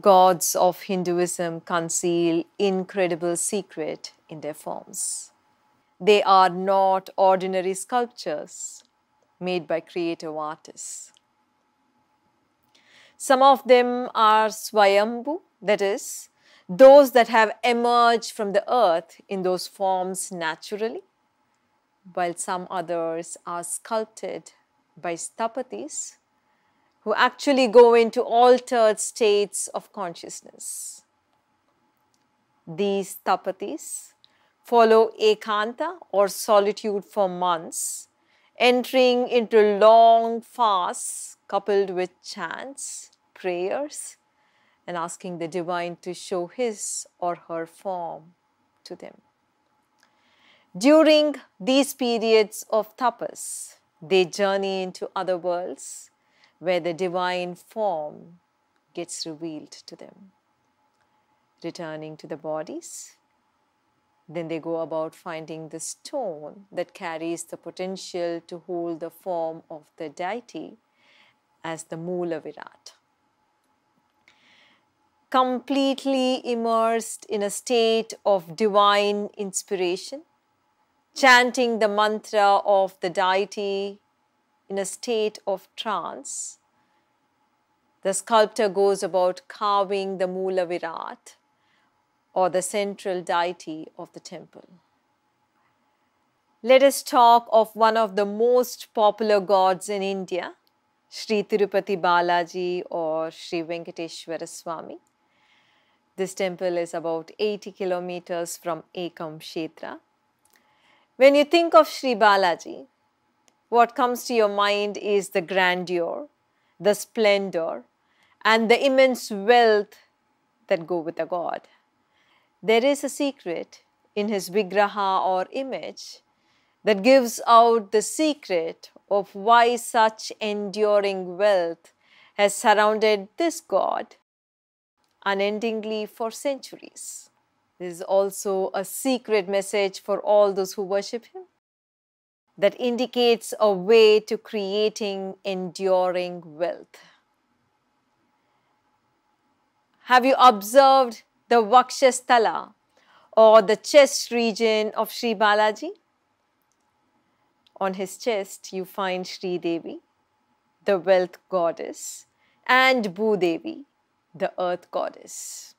Gods of Hinduism conceal incredible secret in their forms. They are not ordinary sculptures made by creative artists. Some of them are Swayambhu, that is, those that have emerged from the earth in those forms naturally, while some others are sculpted by Stapatis, who actually go into altered states of consciousness. These Tapatis follow ekanta or solitude for months, entering into long fasts coupled with chants, prayers, and asking the divine to show his or her form to them. During these periods of tapas, they journey into other worlds where the divine form gets revealed to them. Returning to the bodies, then they go about finding the stone that carries the potential to hold the form of the deity as the Moola Virat. Completely immersed in a state of divine inspiration, chanting the mantra of the deity in a state of trance, the sculptor goes about carving the Moola Virat, or the central deity of the temple. Let us talk of one of the most popular gods in India, Sri Tirupati Balaji or Sri Venkateshwara Swami. This temple is about 80 kilometers from Ekam Kshetra. When you think of Sri Balaji, what comes to your mind is the grandeur, the splendor, and the immense wealth that go with a god. There is a secret in his vigraha or image that gives out the secret of why such enduring wealth has surrounded this god unendingly for centuries. There is also a secret message for all those who worship him that indicates a way to creating enduring wealth. Have you observed the Vakshasthala or the chest region of Sri Balaji? On his chest, you find Sri Devi, the wealth goddess, and Bhudevi, the earth goddess.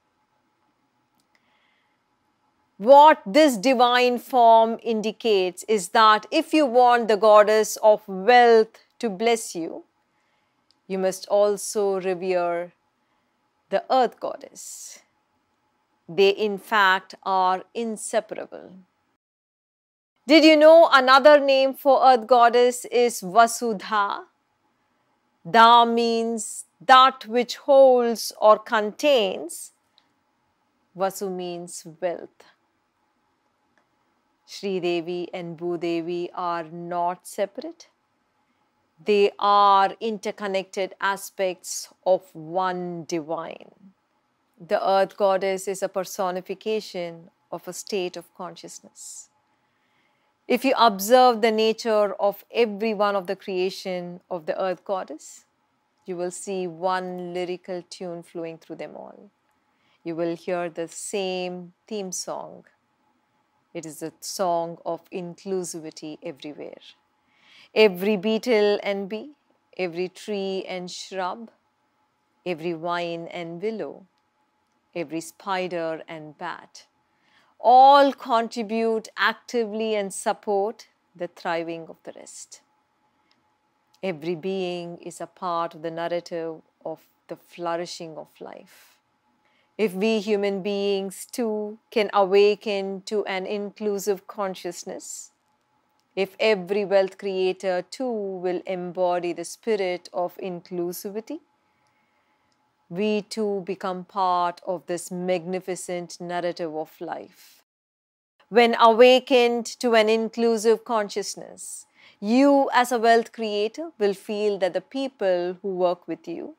What this divine form indicates is that if you want the goddess of wealth to bless you, you must also revere the earth goddess. They in fact are inseparable. Did you know another name for earth goddess is Vasudha? Da means that which holds or contains. Vasu means wealth. Sri Devi and Bhudevi are not separate. They are interconnected aspects of one divine. The earth goddess is a personification of a state of consciousness. If you observe the nature of every one of the creation of the earth goddess, you will see one lyrical tune flowing through them all. You will hear the same theme song. It is a song of inclusivity everywhere. Every beetle and bee, every tree and shrub, every vine and willow, every spider and bat, all contribute actively and support the thriving of the rest. Every being is a part of the narrative of the flourishing of life. If we human beings too can awaken to an inclusive consciousness, if every wealth creator too will embody the spirit of inclusivity, we too become part of this magnificent narrative of life. When awakened to an inclusive consciousness, you as a wealth creator will feel that the people who work with you,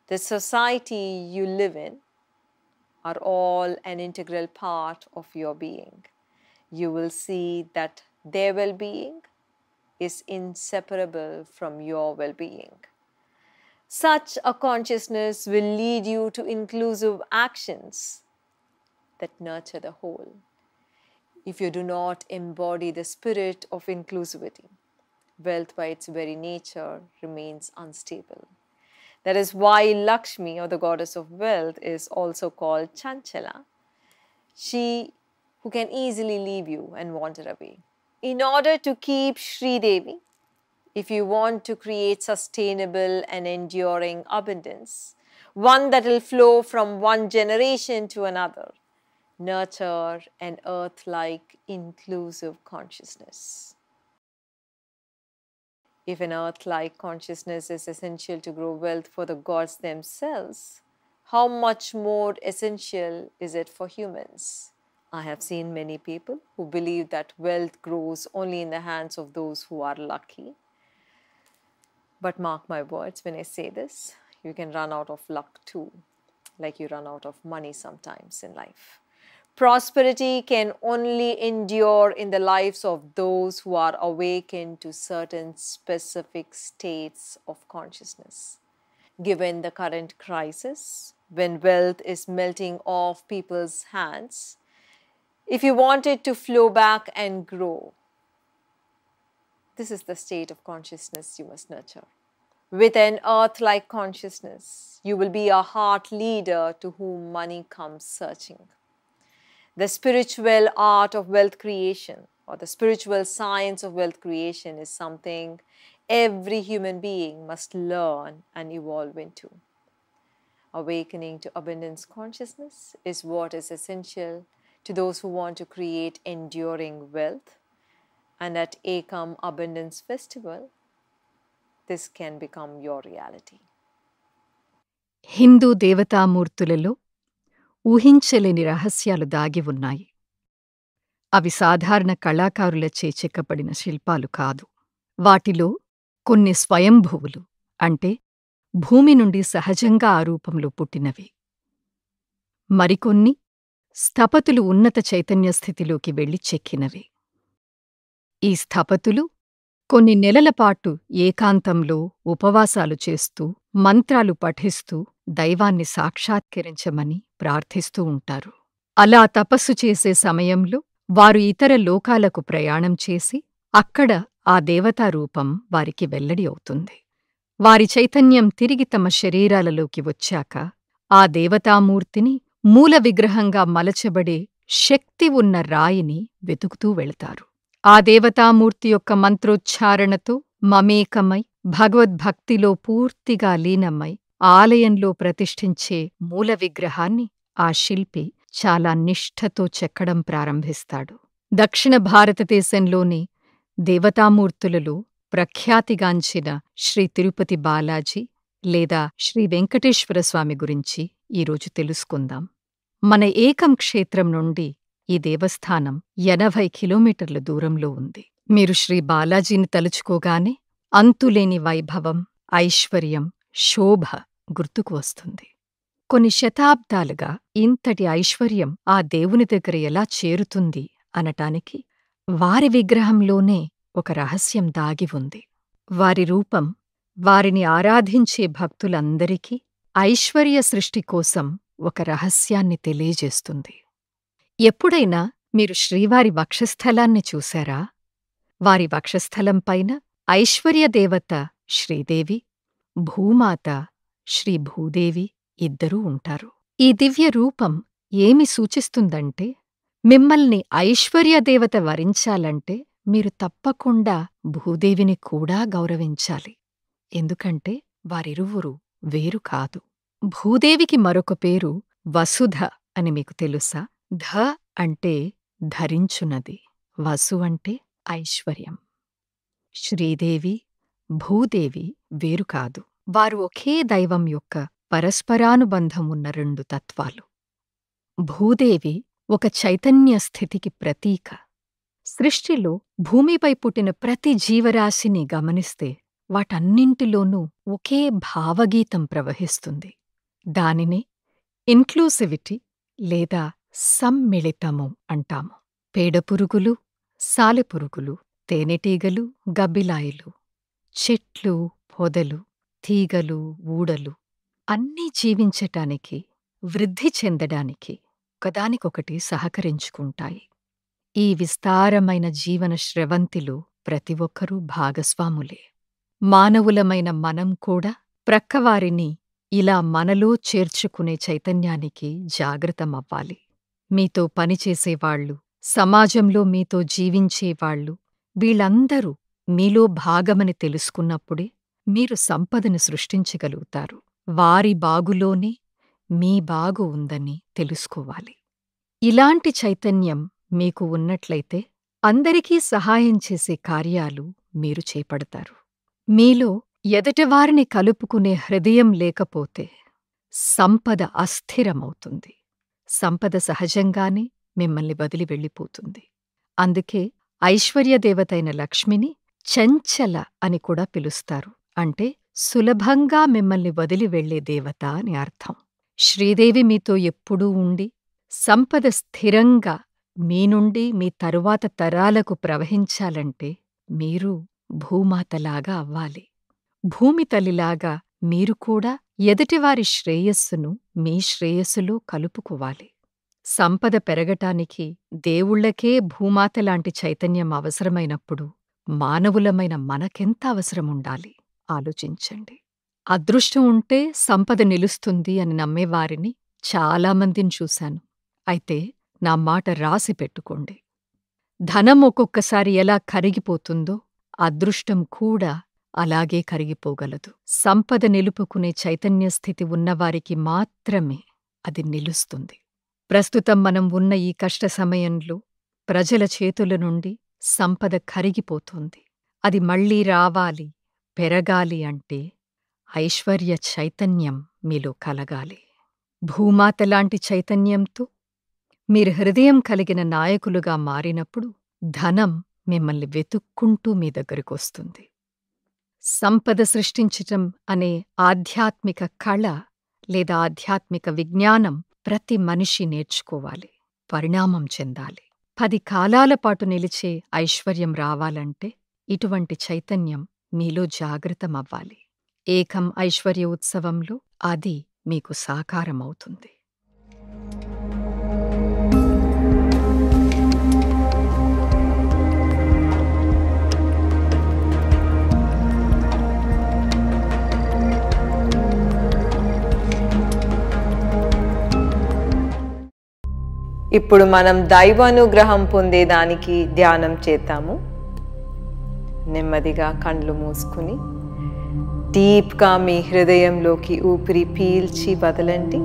the society you live in, are all an integral part of your being. You will see that their well-being is inseparable from your well-being. Such a consciousness will lead you to inclusive actions that nurture the whole. If you do not embody the spirit of inclusivity, wealth by its very nature remains unstable. That is why Lakshmi, or the goddess of wealth, is also called Chanchala, she who can easily leave you and wander away. In order to keep Sri Devi, if you want to create sustainable and enduring abundance, one that will flow from one generation to another, nurture an earth-like inclusive consciousness. If an earth-like consciousness is essential to grow wealth for the gods themselves, how much more essential is it for humans? I have seen many people who believe that wealth grows only in the hands of those who are lucky. But mark my words when I say this, you can run out of luck too, like you run out of money sometimes in life. Prosperity can only endure in the lives of those who are awakened to certain specific states of consciousness. Given the current crisis, when wealth is melting off people's hands, if you want it to flow back and grow, this is the state of consciousness you must nurture. With an earth-like consciousness, you will be a heart leader to whom money comes searching. The spiritual art of wealth creation, or the spiritual science of wealth creation, is something every human being must learn and evolve into. Awakening to abundance consciousness is what is essential to those who want to create enduring wealth. And at Ekam Abundance Festival, this can become your reality. Hindu దేవతామూర్తులలో ఊహించలేని రహస్యాలు దాగి ఉన్నాయి. అవి సాధారణ కళాకారులచే చెక్కబడిన శిల్పాలు కాదు. వాటిలో కొన్ని స్వయంభువులు, అంటే భూమి నుండి సహజంగా ఆ రూపంలో పుట్టినవి. మరికొన్ని స్థపతులు ఉన్నత చైతన్య స్థితిలోకి వెళ్లి చెక్కినవి. ఈ స్థపతులు కొన్ని నెలలపాటు ఏకాంతంలో ఉపవాసాలు చేస్తూ, మంత్రాలు పఠిస్తూ దైవాన్ని సాక్షాత్కరించమని ప్రార్థిస్తూ ఉంటారు. అలా తపస్సు చేసే సమయంలో వారు ఇతర లోకాలకు ప్రయాణం చేసి అక్కడ ఆ దేవతారూపం వారికి వెల్లడి అవుతుంది. వారి చైతన్యం తిరిగి తమ శరీరాలలోకి వచ్చాక ఆ దేవతామూర్తిని మూల విగ్రహంగా మలచబడే శక్తి ఉన్న రాయిని వెతుకుతూ వెళతారు. ఆ దేవతామూర్తి యొక్క మంత్రోచ్చారణతో మమేకమై భగవద్భక్తిలో పూర్తిగా లీనమై ఆలయంలో ప్రతిష్ఠించే మూల విగ్రహాన్ని ఆ శిల్పి చాలా నిష్ఠతో చెక్కడం ప్రారంభిస్తాడు. దక్షిణ భారతదేశంలోని దేవతామూర్తులలో ప్రఖ్యాతిగాంచిన శ్రీ తిరుపతి బాలాజీ లేదా శ్రీ వెంకటేశ్వరస్వామి గురించి ఈరోజు తెలుసుకుందాం. మన ఏకం క్షేత్రం నుండి ఈ దేవస్థానం 80 కిలోమీటర్ల దూరంలో ఉంది. మీరు శ్రీ బాలాజీని తలుచుకోగానే అంతులేని వైభవం, ఐశ్వర్యం, శోభ గుర్తుకు వస్తుంది. కొన్ని శతాబ్దాలుగా ఇంతటి ఐశ్వర్యం ఆ దేవుని దగ్గర ఎలా చేరుతుంది అనటానికి వారి విగ్రహంలోనే ఒక రహస్యం దాగి ఉంది. వారి రూపం వారిని ఆరాధించే భక్తులందరికీ ఐశ్వర్య సృష్టి కోసం ఒక రహస్యాన్ని తెలియజేస్తుంది. ఎప్పుడైనా మీరు శ్రీవారి వక్షస్థలాన్ని చూశారా? వారి వక్షస్థలంపైన ఐశ్వర్యదేవత శ్రీదేవి, భూమాత శ్రీ భూదేవి ఇద్దరూ ఉంటారు. ఈ దివ్య రూపం ఏమి సూచిస్తుందంటే, మిమ్మల్ని ఐశ్వర్యదేవత వరించాలంటే మీరు తప్పకుండా భూదేవిని కూడా గౌరవించాలి. ఎందుకంటే వారిరువురు వేరు కాదు. భూదేవికి మరొక పేరు వసుధ అని మీకు తెలుసా? ధ అంటే ధరించునది, వసు అంటే ఐశ్వర్యం. శ్రీదేవి, భూదేవి వేరు కాదు. వారు ఒకే దైవం యొక్క పరస్పరానుబంధం ఉన్న రెండు తత్వాలు. భూదేవి ఒక చైతన్య స్థితికి ప్రతీక. సృష్టిలో భూమిపై పుట్టిన ప్రతి జీవరాశిని గమనిస్తే వాటన్నింటిలోనూ ఒకే భావగీతం ప్రవహిస్తుంది. దానినే ఇన్క్లూసివిటీ లేదా సమ్మిళితము అంటాము. పేడపురుగులు, సాలెపురుగులు, తేనెటీగలు, గబ్బిలాయిలు, చెట్లు, పొదలు, తీగలు, ఊడలు అన్నీ జీవించటానికి, వృద్ధి చెందడానికి ఒకదానికొకటి సహకరించుకుంటాయి. ఈ విస్తారమైన జీవన స్రవంతిలో ప్రతి ఒక్కరూ భాగస్వాములే. మానవులమైన మనం కూడా ప్రక్కవారిని ఇలా మనలో చేర్చుకునే చైతన్యానికి జాగృతమవ్వాలి. మీతో పనిచేసేవాళ్లు, సమాజంలో మీతో జీవించేవాళ్లు వీళ్ళందరూ మీలో భాగమని తెలుసుకున్నప్పుడే మీరు సంపదను సృష్టించగలుగుతారు. వారి బాగులోనే మీ బాగు ఉందని తెలుసుకోవాలి. ఇలాంటి చైతన్యం మీకు ఉన్నట్లయితే అందరికీ సహాయం చేసే కార్యాలు మీరు చేపడతారు. మీలో ఎదుటివారిని కలుపుకునే హృదయం లేకపోతే సంపద అస్థిరమవుతుంది. సంపద సహజంగానే మిమ్మల్ని వదిలి వెళ్ళిపోతుంది. అందుకే ఐశ్వర్యదేవతైన లక్ష్మిని చంచల అని కూడా పిలుస్తారు. అంటే సులభంగా మిమ్మల్ని వదిలి వెళ్లే దేవత అని అర్థం. శ్రీదేవి మీతో ఎప్పుడూ ఉండి సంపద స్థిరంగా మీ నుండి మీ తరువాత తరాలకు ప్రవహించాలంటే మీరు భూమాతలాగా అవ్వాలి. భూమి తల్లిలాగా మీరు కూడా ఎదుటివారి శ్రేయస్సును మీ శ్రేయస్సులో కలుపుకోవాలి. సంపద పెరగటానికి దేవుళ్లకే భూమాతలాంటి చైతన్యం అవసరమైనప్పుడు మానవులమైన మనకెంత అవసరముండాలి ఆలోచించండి. అదృష్టం ఉంటే సంపద నిలుస్తుంది అని నమ్మేవారిని చాలామందిని చూశాను. అయితే నా మాట రాసి పెట్టుకోండి. ధనం ఒక్కొక్కసారి ఎలా కరిగిపోతుందో అదృష్టం కూడా అలాగే కరిగిపోగలదు. సంపద నిలుపుకునే చైతన్య స్థితి ఉన్నవారికి మాత్రమే అది నిలుస్తుంది. ప్రస్తుతం మనం ఉన్న ఈ కష్ట సమయంలో ప్రజల చేతుల నుండి సంపద కరిగిపోతుంది. అది మళ్లీ రావాలి, పెరగాలి అంటే ఐశ్వర్య చైతన్యం మీలో కలగాలి. భూమాతలాంటి చైతన్యంతో మీరు హృదయం కలిగిన నాయకులుగా మారినప్పుడు ధనం మిమ్మల్ని వెతుక్కుంటూ మీ దగ్గరికొస్తుంది. సంపద సృష్టించటం అనే ఆధ్యాత్మిక కళ లేదా ఆధ్యాత్మిక విజ్ఞానం ప్రతి మనిషి నేర్చుకోవాలి, పరిణామం చెందాలి. 10 కాలాల పాటు నిలిచే ఐశ్వర్యం రావాలంటే ఇటువంటి చైతన్యం మీలో జాగృతమవ్వాలి. ఏకం ఐశ్వర్య ఉత్సవంలో అది మీకు సాకారమవుతుంది. ఇప్పుడు మనం దైవానుగ్రహం పొందేదానికి ధ్యానం చేద్దాము. నెమ్మదిగా కళ్ళు మూసుకుని డీప్గా మీ హృదయంలోకి ఊపిరి పీల్చి వదలండి.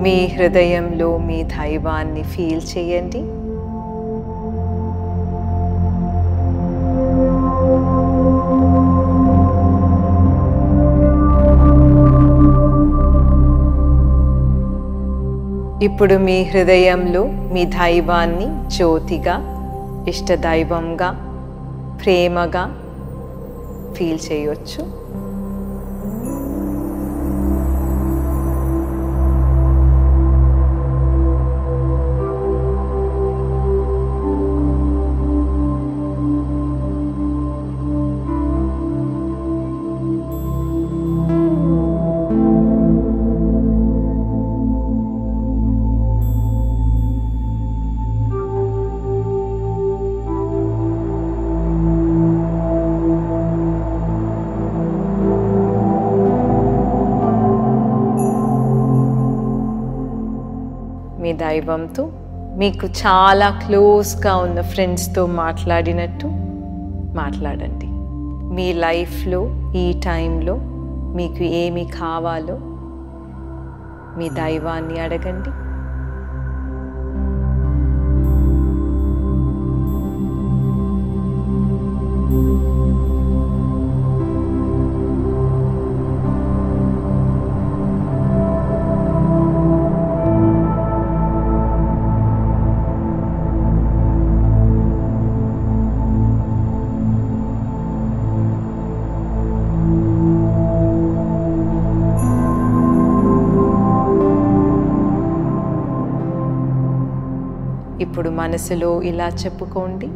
మీ హృదయంలో మీ దైవాన్ని ఫీల్ చేయండి. ఇప్పుడు మీ హృదయంలో మీ దైవాన్ని జ్యోతిగా, ఇష్టదైవంగా, ప్రేమగా ఫీల్ చేయొచ్చు. దైవంతో, మీకు చాలా క్లోజ్గా ఉన్న ఫ్రెండ్స్తో మాట్లాడినట్టు మాట్లాడండి. మీ లైఫ్లో ఈ టైంలో మీకు ఏమి కావాలో మీ దైవాన్ని అడగండి. ఇప్పుడు మనసులో ఇలా చెప్పుకోండి,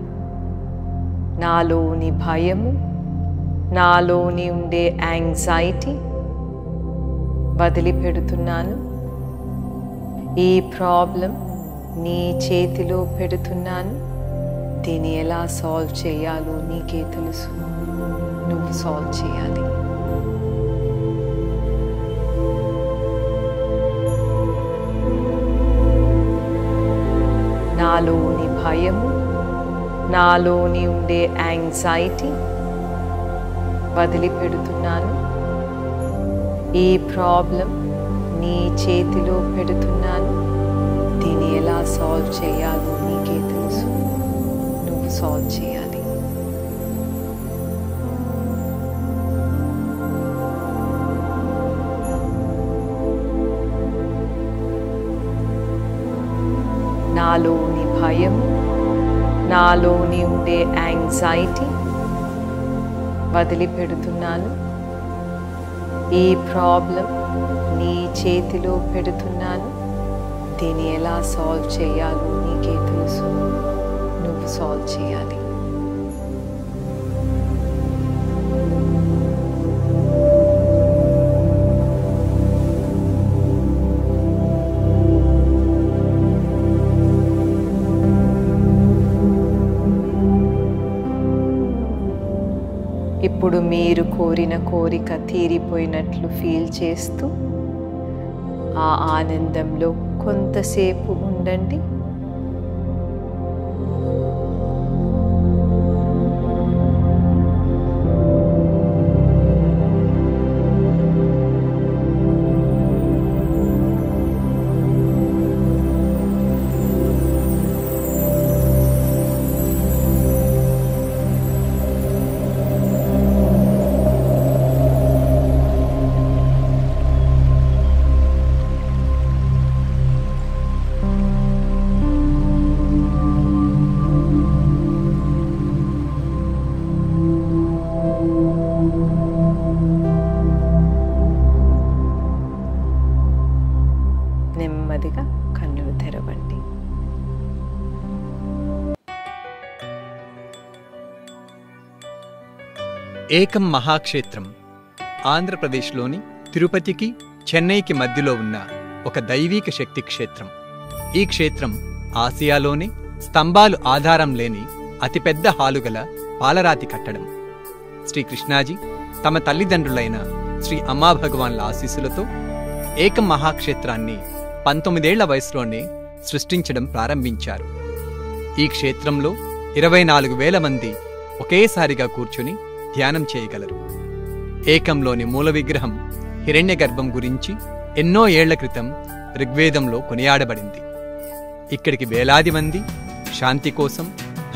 నాలోని భయము, నాలోని ఉండే యాంగ్జైటీ వదిలిపెడుతున్నాను. ఈ ప్రాబ్లం నీ చేతిలో పెడుతున్నాను. దీన్ని ఎలా సాల్వ్ చేయాలో నీకే తెలుసు. నువ్వు సాల్వ్ చేయాలి. నాలోని భయము, నాలోని ఉండే యాంగ్జైటీ వదిలిపెడుతున్నాను. ఈ ప్రాబ్లం నీ చేతిలో పెడుతున్నాను. దీన్ని ఎలా సాల్వ్ చేయాలో నీకే తెలుసు. నువ్వు సాల్వ్ చేయాలి. నాలోని భయం, నాలోని ఉండే యాంగ్జైటీ వదిలిపెడుతున్నాను. ఈ ప్రాబ్లం నీ చేతిలో పెడుతున్నాను. దీన్ని ఎలా సాల్వ్ చేయాలో నీకే తెలుసు. నువ్వు సాల్వ్ చేయాలి. ఇప్పుడు మీరు కోరిన కోరిక తీరిపోయినట్లు ఫీల్ చేస్తూ ఆ ఆనందంలో కొంతసేపు ఉండండి. నెమ్మదిగా కన్నులు తెరవండి. ఏకం మహాక్షేత్రం ఆంధ్రప్రదేశ్లోని తిరుపతికి, చెన్నైకి మధ్యలో ఉన్న ఒక దైవీక శక్తి క్షేత్రం. ఈ క్షేత్రం ఆసియాలోనే స్తంభాలు ఆధారం లేని అతిపెద్ద హాలుగల పాలరాతి కట్టడం. శ్రీకృష్ణాజీ తమ తల్లిదండ్రులైన శ్రీ అమ్మాభగవాన్ల ఆశీస్సులతో ఏకం మహాక్షేత్రాన్ని 19 ఏళ్ల వయసులోనే సృష్టించడం ప్రారంభించారు. ఈ క్షేత్రంలో 24,000 మంది ఒకేసారిగా కూర్చుని ధ్యానం చేయగలరు. ఏకంలోని మూల విగ్రహం హిరణ్యగర్భం గురించి ఎన్నో ఏళ్ల క్రితం ఋగ్వేదంలో కొనియాడబడింది. ఇక్కడికి వేలాది మంది శాంతి కోసం,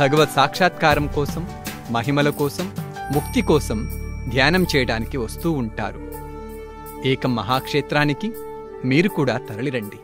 భగవత్ సాక్షాత్కారం కోసం, మహిమల కోసం, ముక్తి కోసం ధ్యానం చేయడానికి వస్తూ ఉంటారు. ఏకం మహాక్షేత్రానికి మీరు కూడా తరలిరండి.